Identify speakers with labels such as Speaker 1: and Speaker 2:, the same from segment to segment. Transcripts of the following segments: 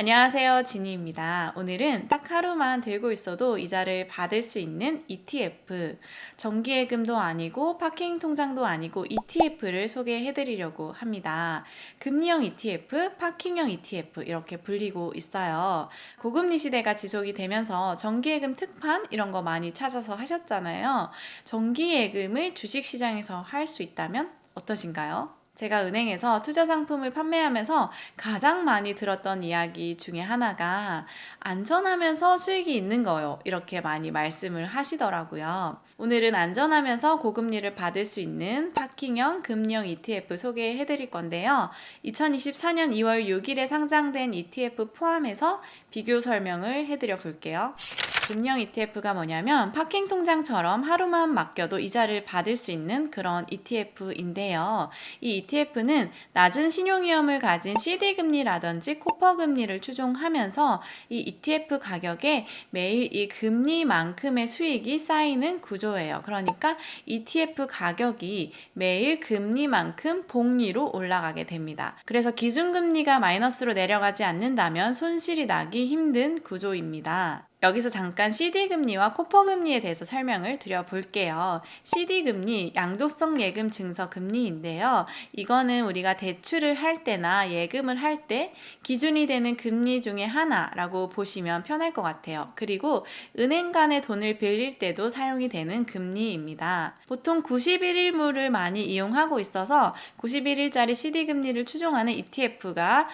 Speaker 1: 안녕하세요, 지니입니다. 오늘은 딱 하루만 들고 있어도 이자를 받을 수 있는 ETF, 정기예금도 아니고 파킹 통장도 아니고 ETF를 소개해 드리려고 합니다. 금리형 ETF, 파킹형 ETF 이렇게 불리고 있어요. 고금리 시대가 지속이 되면서 정기예금 특판 이런 거 많이 찾아서 하셨잖아요. 정기예금을 주식시장에서 할 수 있다면 어떠신가요? 제가 은행에서 투자 상품을 판매하면서 가장 많이 들었던 이야기 중에 하나가 안전하면서 수익이 있는 거요. 이렇게 많이 말씀을 하시더라고요. 오늘은 안전하면서 고금리를 받을 수 있는 파킹형 금리형 ETF 소개해 드릴 건데요. 2024년 2월 6일에 상장된 ETF 포함해서 비교 설명을 해드려 볼게요. 금리형 ETF가 뭐냐면 파킹 통장처럼 하루만 맡겨도 이자를 받을 수 있는 그런 ETF인데요. 이 ETF는 낮은 신용위험을 가진 CD금리라든지 코퍼금리를 추종하면서 이 ETF 가격에 매일 이 금리만큼의 수익이 쌓이는 구조예요. 그러니까 ETF 가격이 매일 금리만큼 복리로 올라가게 됩니다. 그래서 기준금리가 마이너스로 내려가지 않는다면 손실이 나기 힘든 구조입니다. 여기서 잠깐 CD금리와 코퍼금리에 대해서 설명을 드려볼게요. CD금리, 양도성 예금 증서 금리인데요. 이거는 우리가 대출을 할 때나 예금을 할 때 기준이 되는 금리 중에 하나라고 보시면 편할 것 같아요. 그리고 은행 간에 돈을 빌릴 때도 사용이 되는 금리입니다. 보통 91일물을 많이 이용하고 있어서 91일짜리 CD금리를 추종하는 ETF가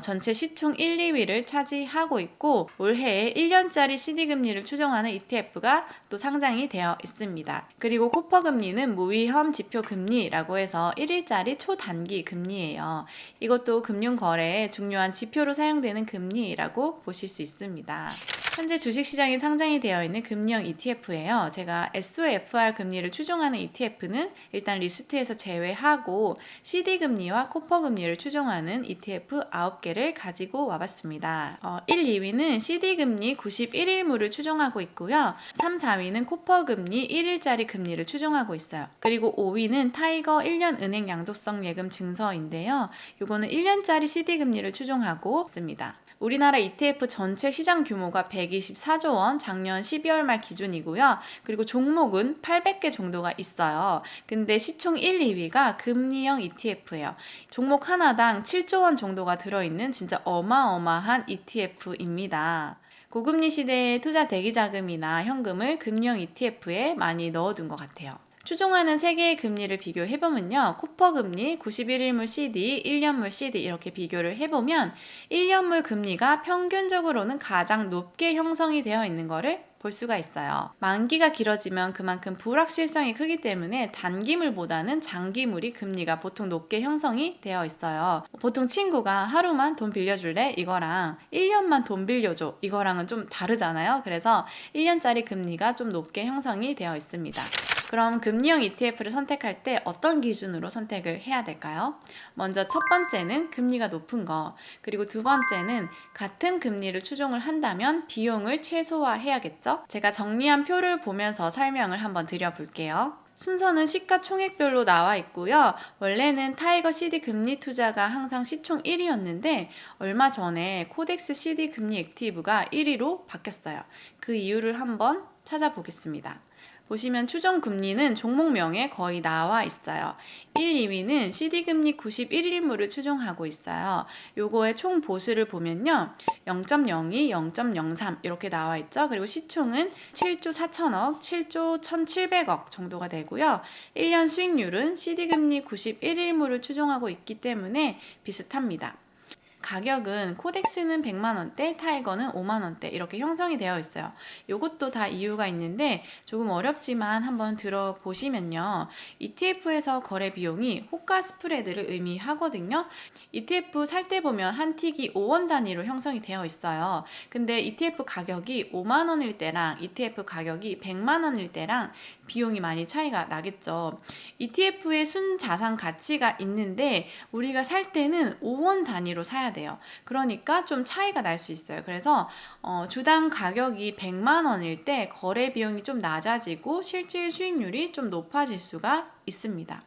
Speaker 1: 전체 시총 1, 2위를 차지하고 있고 올해에 1년짜리 CD금리를 추종하는 ETF가 또 상장이 되어 있습니다. 그리고 코퍼금리는 무위험 지표금리라고 해서 1일짜리 초단기 금리예요. 이것도 금융거래에 중요한 지표로 사용되는 금리라고 보실 수 있습니다. 현재 주식시장에 상장이 되어 있는 금리형 ETF예요. 제가 SOFR 금리를 추종하는 ETF는 일단 리스트에서 제외하고 CD금리와 코퍼금리를 추종하는 ETF 9개를 가지고 와봤습니다. 1, 2위는 CD금리 91일물을 추종하고 있고요. 3, 4위는 코퍼금리 1일짜리 금리를 추종하고 있어요. 그리고 5위는 타이거 1년 은행 양도성 예금 증서인데요. 이거는 1년짜리 CD금리를 추종하고 있습니다. 우리나라 ETF 전체 시장 규모가 124조 원, 작년 12월 말 기준이고요. 그리고 종목은 800개 정도가 있어요. 근데 시총 1, 2위가 금리형 ETF예요. 종목 하나당 7조 원 정도가 들어있는 진짜 어마어마한 ETF입니다. 고금리 시대의 투자 대기 자금이나 현금을 금리형 ETF에 많이 넣어둔 것 같아요. 추종하는 3개의 금리를 비교해보면요. 코퍼금리, 91일물 CD, 1년물 CD 이렇게 비교를 해보면 1년물 금리가 평균적으로는 가장 높게 형성이 되어 있는 것을 볼 수가 있어요. 만기가 길어지면 그만큼 불확실성이 크기 때문에 단기물보다는 장기물이 금리가 보통 높게 형성이 되어 있어요. 보통 친구가 하루만 돈 빌려줄래? 이거랑 1년만 돈 빌려줘. 이거랑은 좀 다르잖아요. 그래서 1년짜리 금리가 좀 높게 형성이 되어 있습니다. 그럼 금리형 ETF를 선택할 때 어떤 기준으로 선택을 해야 될까요? 먼저 첫 번째는 금리가 높은 거, 그리고 두 번째는 같은 금리를 추종을 한다면 비용을 최소화해야겠죠? 제가 정리한 표를 보면서 설명을 한번 드려볼게요. 순서는 시가총액별로 나와 있고요. 원래는 타이거 CD 금리 투자가 항상 시총 1위였는데 얼마 전에 코덱스 CD 금리 액티브가 1위로 바뀌었어요. 그 이유를 한번 찾아보겠습니다. 보시면 추정 금리는 종목명에 거의 나와 있어요. 1, 2위는 CD금리 91일물을 추종하고 있어요. 요거의 총 보수를 보면요. 0.02, 0.03 이렇게 나와 있죠. 그리고 시총은 7조 4천억, 7조 1,700억 정도가 되고요. 1년 수익률은 CD금리 91일물을 추종하고 있기 때문에 비슷합니다. 가격은 코덱스는 100만원대, 타이거는 5만원대 이렇게 형성이 되어 있어요. 이것도 다 이유가 있는데 조금 어렵지만 한번 들어보시면요. ETF에서 거래 비용이 호가 스프레드를 의미하거든요. ETF 살 때 보면 한 틱이 5원 단위로 형성이 되어 있어요. 근데 ETF 가격이 5만원일 때랑 ETF 가격이 100만원일 때랑 비용이 많이 차이가 나겠죠. ETF의 순자산 가치가 있는데 우리가 살 때는 5원 단위로 사야 돼요. 그러니까 좀 차이가 날 수 있어요. 그래서 주당 가격이 100만 원일 때 거래 비용이 좀 낮아지고 실질 수익률이 좀 높아질 수가 있습니다.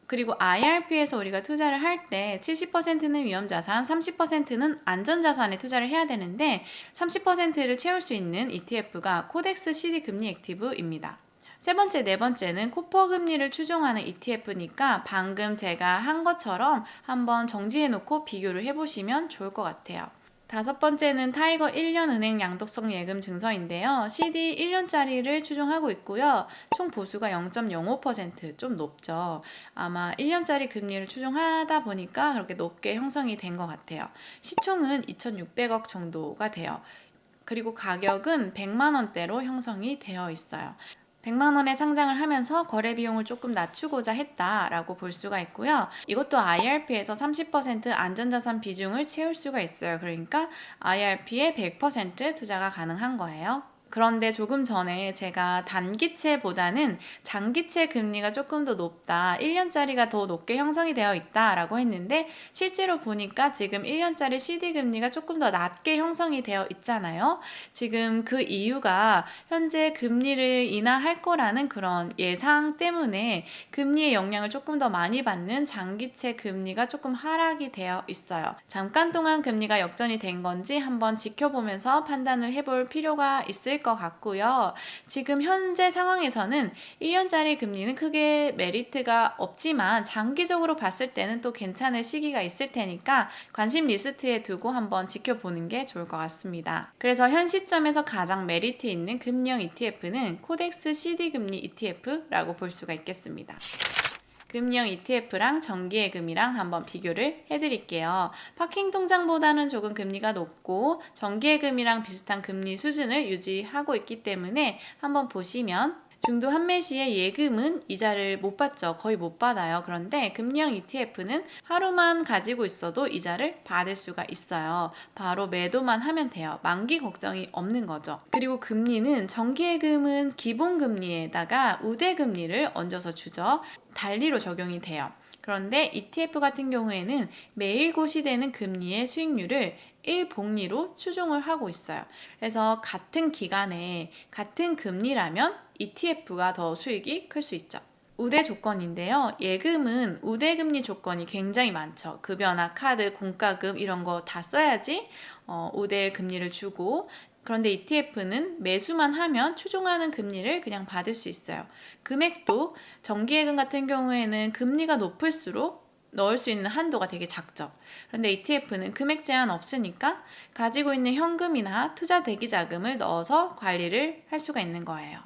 Speaker 1: 그리고 IRP에서 우리가 투자를 할 때 70%는 위험자산, 30%는 안전자산에 투자를 해야 되는데 30%를 채울 수 있는 ETF가 코덱스 CD 금리 액티브입니다. 세 번째, 네 번째는 코퍼 금리를 추종하는 ETF니까 방금 제가 한 것처럼 한번 정지해 놓고 비교를 해보시면 좋을 것 같아요. 다섯 번째는 타이거 1년 은행 양도성 예금 증서인데요. CD 1년짜리를 추종하고 있고요. 총 보수가 0.05%, 좀 높죠. 아마 1년짜리 금리를 추종하다 보니까 그렇게 높게 형성이 된 것 같아요. 시총은 2,600억 정도가 돼요. 그리고 가격은 100만 원대로 형성이 되어 있어요. 100만 원에 상장을 하면서 거래 비용을 조금 낮추고자 했다라고 볼 수가 있고요. 이것도 IRP에서 30% 안전자산 비중을 채울 수가 있어요. 그러니까 IRP에 100% 투자가 가능한 거예요. 그런데 조금 전에 제가 단기채보다는 장기채 금리가 조금 더 높다, 1년짜리가 더 높게 형성이 되어 있다라고 했는데 실제로 보니까 지금 1년짜리 CD 금리가 조금 더 낮게 형성이 되어 있잖아요. 지금 그 이유가 현재 금리를 인하할 거라는 그런 예상 때문에 금리의 영향을 조금 더 많이 받는 장기채 금리가 조금 하락이 되어 있어요. 잠깐 동안 금리가 역전이 된 건지 한번 지켜보면서 판단을 해볼 필요가 있을 것 같고요. 지금 현재 상황에서는 1년짜리 금리는 크게 메리트가 없지만 장기적으로 봤을 때는 또 괜찮을 시기가 있을 테니까 관심 리스트에 두고 한번 지켜보는 게 좋을 것 같습니다. 그래서 현 시점에서 가장 메리트 있는 금리형 ETF는 코덱스 CD 금리 ETF라고 볼 수가 있겠습니다. 금리형 ETF랑 정기예금이랑 한번 비교를 해드릴게요. 파킹 통장보다는 조금 금리가 높고 정기예금이랑 비슷한 금리 수준을 유지하고 있기 때문에 한번 보시면 중도 환매 시에 예금은 이자를 못 받죠. 거의 못 받아요. 그런데 금리형 ETF는 하루만 가지고 있어도 이자를 받을 수가 있어요. 바로 매도만 하면 돼요. 만기 걱정이 없는 거죠. 그리고 금리는 정기예금은 기본금리에다가 우대금리를 얹어서 주죠. 달리로 적용이 돼요. 그런데 ETF 같은 경우에는 매일 고시되는 금리의 수익률을 1복리로 추종을 하고 있어요. 그래서 같은 기간에 같은 금리라면 ETF가 더 수익이 클 수 있죠. 우대 조건인데요. 예금은 우대금리 조건이 굉장히 많죠. 급여나 카드, 공과금 이런 거 다 써야지 우대 금리를 주고, 그런데 ETF는 매수만 하면 추종하는 금리를 그냥 받을 수 있어요. 금액도 정기예금 같은 경우에는 금리가 높을수록 넣을 수 있는 한도가 되게 작죠. 그런데 ETF는 금액 제한 없으니까 가지고 있는 현금이나 투자 대기 자금을 넣어서 관리를 할 수가 있는 거예요.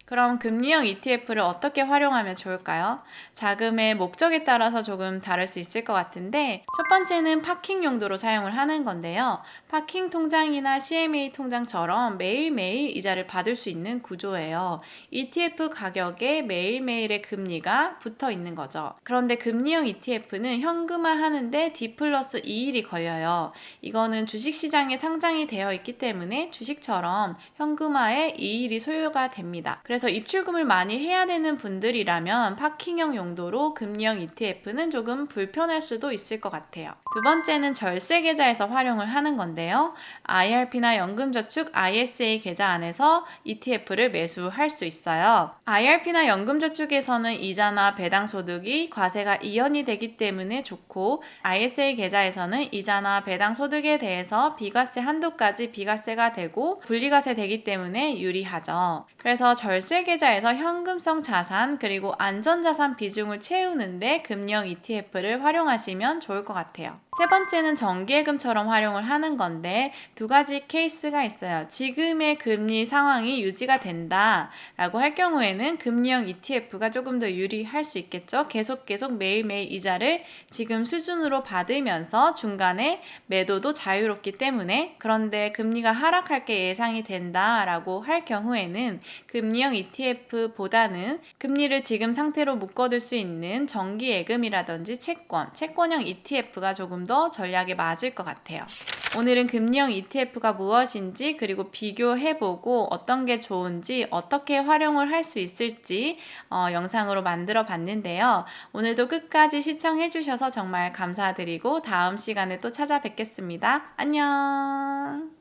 Speaker 1: 그럼 금리형 ETF를 어떻게 활용하면 좋을까요? 자금의 목적에 따라서 조금 다를 수 있을 것 같은데, 첫 번째는 파킹 용도로 사용을 하는 건데요. 파킹 통장이나 CMA 통장처럼 매일매일 이자를 받을 수 있는 구조예요. ETF 가격에 매일매일의 금리가 붙어 있는 거죠. 그런데 금리형 ETF는 현금화 하는데 D+2일이 걸려요. 이거는 주식시장에 상장이 되어 있기 때문에 주식처럼 현금화에 2일이 소요가 됩니다. 그래서 입출금을 많이 해야 되는 분들이라면 파킹형 용도로 금리형 ETF는 조금 불편할 수도 있을 것 같아요. 두 번째는 절세 계좌에서 활용을 하는 건데요. IRP나 연금저축 ISA 계좌 안에서 ETF를 매수할 수 있어요. IRP나 연금저축에서는 이자나 배당소득이 과세가 이연이 되기 때문에 좋고, ISA 계좌에서는 이자나 배당소득에 대해서 비과세 한도까지 비과세가 되고 분리과세 되기 때문에 유리하죠. 그래서 절세 계좌에서 현금성 자산 그리고 안전자산 비중을 채우는데 금리형 ETF를 활용하시면 좋을 것 같아요. 세 번째는 정기예금처럼 활용을 하는 건데 두 가지 케이스가 있어요. 지금의 금리 상황이 유지가 된다 라고 할 경우에는 금리형 ETF가 조금 더 유리할 수 있겠죠. 계속 매일매일 이자를 지금 수준으로 받으면서 중간에 매도도 자유롭기 때문에. 그런데 금리가 하락할 게 예상이 된다 라고 할 경우에는 금리형 ETF보다는 금리를 지금 상태로 묶어둘 수 있는 정기예금이라든지 채권형 ETF가 조금 더 전략에 맞을 것 같아요. 오늘은 금리형 ETF가 무엇인지 그리고 비교해보고 어떤 게 좋은지 어떻게 활용을 할 수 있을지 영상으로 만들어 봤는데요. 오늘도 끝까지 시청해주셔서 정말 감사드리고 다음 시간에 또 찾아뵙겠습니다. 안녕.